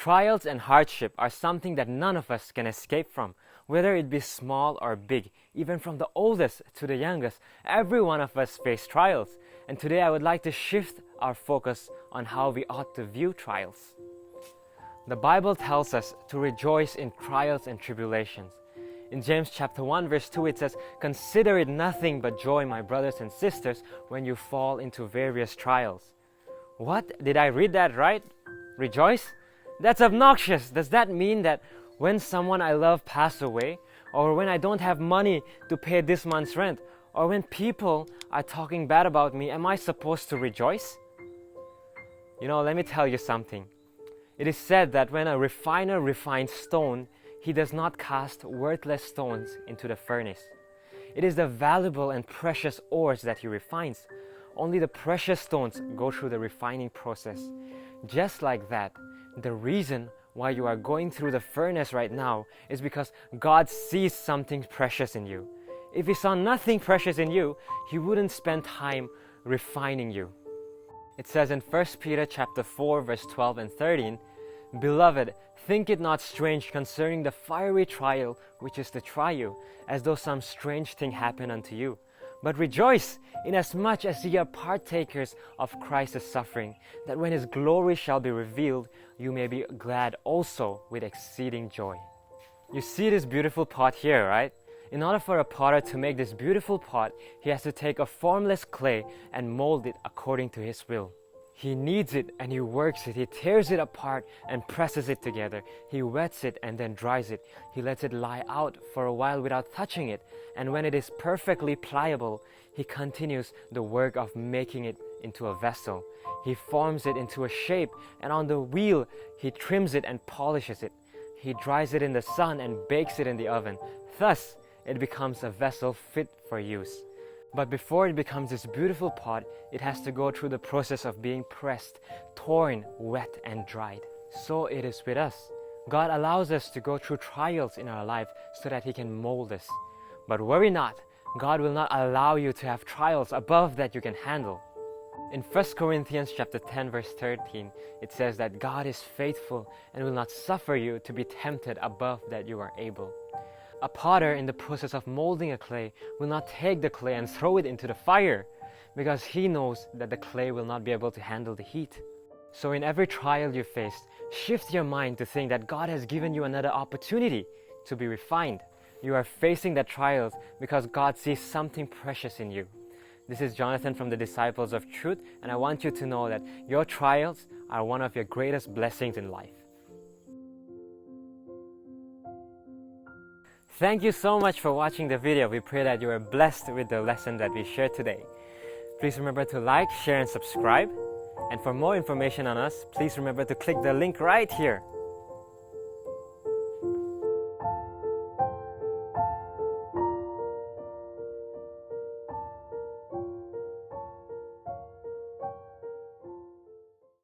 Trials and hardship are something that none of us can escape from, whether it be small or big, even from the oldest to the youngest. Every one of us face trials, and today I would like to shift our focus on how we ought to view trials. The Bible tells us to rejoice in trials and tribulations. In James chapter 1 verse 2 it says, "Consider it nothing but joy, my brothers and sisters, when you fall into various trials." What? Did I read that right? Rejoice? That's obnoxious. Does that mean that when someone I love passes away, or when I don't have money to pay this month's rent, or when people are talking bad about me, am I supposed to rejoice? Let me tell you something. It is said that when a refiner refines stone, he does not cast worthless stones into the furnace. It is the valuable and precious ores that he refines. Only the precious stones go through the refining process. Just like that, the reason why you are going through the furnace right now is because God sees something precious in you. If He saw nothing precious in you, He wouldn't spend time refining you. It says in 1 Peter chapter 4 verse 12 and 13, "Beloved, think it not strange concerning the fiery trial which is to try you, as though some strange thing happened unto you. But rejoice, inasmuch as ye are partakers of Christ's suffering, that when His glory shall be revealed, you may be glad also with exceeding joy." You see this beautiful pot here, right? In order for a potter to make this beautiful pot, he has to take a formless clay and mold it according to his will. He kneads it and he works it. He tears it apart and presses it together. He wets it and then dries it. He lets it lie out for a while without touching it. And when it is perfectly pliable, he continues the work of making it into a vessel. He forms it into a shape, and on the wheel, he trims it and polishes it. He dries it in the sun and bakes it in the oven. Thus, it becomes a vessel fit for use. But before it becomes this beautiful pot, it has to go through the process of being pressed, torn, wet, and dried. So it is with us. God allows us to go through trials in our life so that He can mold us. But worry not, God will not allow you to have trials above that you can handle. In 1 Corinthians chapter 10 verse 13, it says that God is faithful and will not suffer you to be tempted above that you are able. A potter in the process of molding a clay will not take the clay and throw it into the fire, because he knows that the clay will not be able to handle the heat. So in every trial you face, shift your mind to think that God has given you another opportunity to be refined. You are facing the trials because God sees something precious in you. This is Jonathan from the Disciples of Truth, and I want you to know that your trials are one of your greatest blessings in life. Thank you so much for watching the video. We pray that you are blessed with the lesson that we shared today. Please remember to like, share, and subscribe. And for more information on us, please remember to click the link right here.